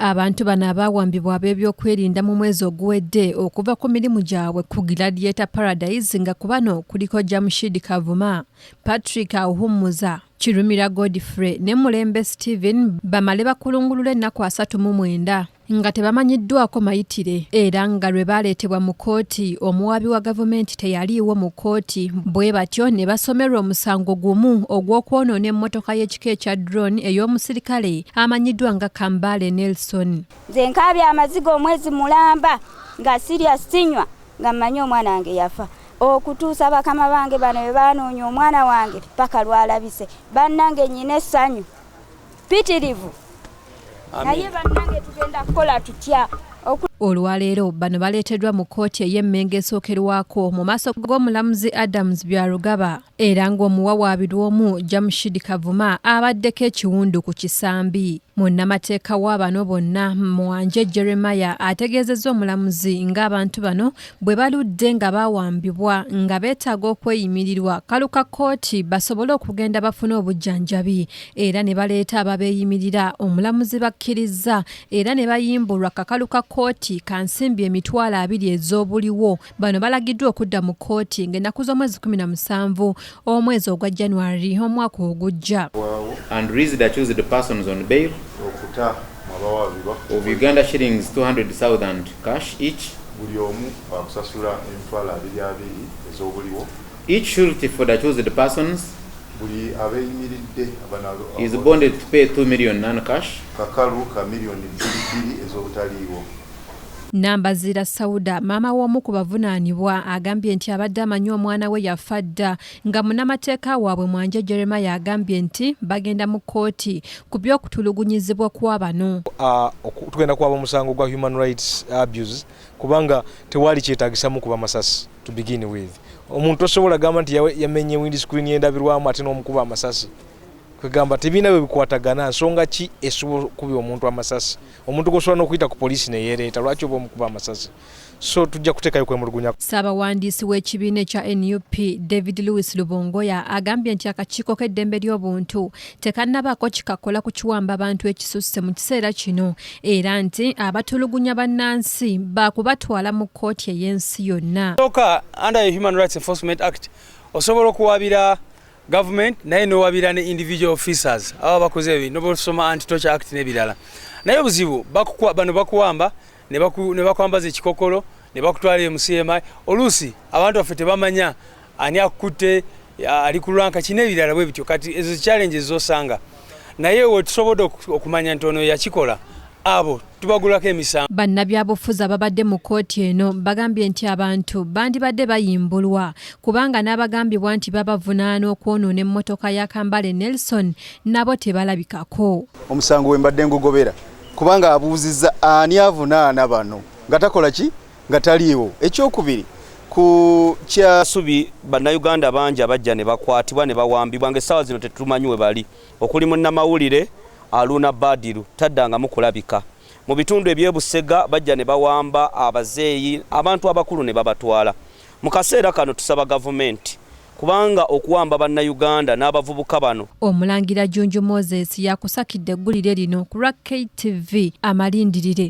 Abantu bano abawambibwa ab'ebyokwerinda mu mwezi oguwedde okuva ku mirimu gyabwe ku Gladiator Paradise nga ku bano kuliko Jamshid Kavuma, Patrick Ahumuza, Kirumira Godfrey ne Mulembe Steven bamale bakulungulula ennaku 39 nga tebamanyiddwako mayitire era nga lwe baleetebwa mu kkooti omuwaabi wa gavumenti teyaliiwo mu kkooti bwe batyo ne basomerwa omusango gumu ogw'okwonoona emmotoka y'ekika ekya drone ey'omusirikale amanyiddwa nga Kambale Nelson. Nze nkaabye amaziga omwezi mulamba nga sirya sinywa nga mmanyi omwana wange yafa okutuusa bakama bange bano bwe baanoonya omwana wange paka lwalabise bannange nnyina essanyu pitirivu naye bannange tugenda kukola tutya. Olwaleero bano baleeteddwa mu kkooti ey'Emengo esokerwako mu maaso g'omulamuzi Adams Byarugaba era ng'omuwawaabirwa omu Jamshid Kavuma abaddeko ekiwundu ku kisambi. Munnamateeka wa bano bonna Mwanje Jeremiah ategeezezza omulamuzi ng'abantu bano bwe baludde nga bawambibwa nga beetaaga okweyimirirwa kaluka kkooti basobole okugenda bafune obujjanjabi era ne baleeta ababeyimirira omulamuzi bakkiriza era ne bayimbulwa kakaluka kkooti ka ensimbi emitwalo 2 ez'obuliwo. Bano balagiddwa okudda mu kkooti ng'ennaku z'omwezi 17 omwezi ogwa January omwaka ogujja. And release the accused persons on bail of Uganda shillings 200,000 cash each. Each surety for the accused persons is bonded to pay 2 million non-cash. Nambazira Sauda maama w'omu ku bavunaanibwa agambye nti abadde amanyi omwana we yafa dda nga munnamateeka waabwe Mwanje Jeremiah agambye nti bagenda mu kkooti ku by'okutulugunyizibwa kwa bano. Tugenda kwaba omusango gwa human rights abuse kubanga tewali kyetaagisa mu kuba Amasasi to begin with. Omuntu osobola gamba nti yamenye windscreen y'endabirwamu ate n'omukuba Amasasi. Kwegamba tebina bwe bikwatagana nsonga ki esobola kubi omuntu Amasasi. Omuntu gosobola n'okuyita ku poliisi ne yeereeta lwaki oba omukuba Amasasi. So tujja kuteekayo kwemulugunya. Ssaabawandiisi w'ekibiina ekya NUP David Lewis Lubongoya agambye nti akakiiko k'eddembe ly'obuntu tekannabaako kikakola ku kiwamba abantu ekisusse mu kiseera kino era nti abatulugunya bannansi baakubatwala mu kkooti ey'ensi yonna. Soka under the Human Rights Enforcement Act osobola okuwabira government naye n'owabira ne individual officers aba bakoze ebintu n'obusoma anti-torture act n'ebirala. Naye obuzibu bano bakuwamba ne bakwambaza ekikokolo ne bakutwala mu CMI oluusi abantu baffe tebamanya ani akutte ali ku lwanka kino ebirala bwe bityo kati ezo challenges zosanga naye we tusobodde okumanya nti ono yakikola abo tubagulako emisango. Bannabyabufuzi ababadde mu kkooti eno bagambye nti abantu bandibadde bayimbulwa kubanga n'abagambibwa nti babavunaana okwonoona emmotoka ya Kambale Nelson nabo tebalabikako. Omusango we mbadde ngugobera kubanga abuuzizza ani avunaana bano nga takola ki nga taliiwo. Ekyokubiri ku kyasubi bannayuganda bangi abajja ne bakwatibwa ne bawambibwa ng'essaawa zino tetumanyi we bali okuli munnamawulire Aluna Badiru taddanga mu kulabika. Mu bitundu ebyebusega bajja ne bawamba abazeeyi abantu abakulu ne babatwala. Mu kaseera kano tusaba gavumenti kubanga okuwamba bannayuganda n'abavubuka bano. Omulangira Junju Moses yakusakidde eggulire lino ku KTV amalindirire.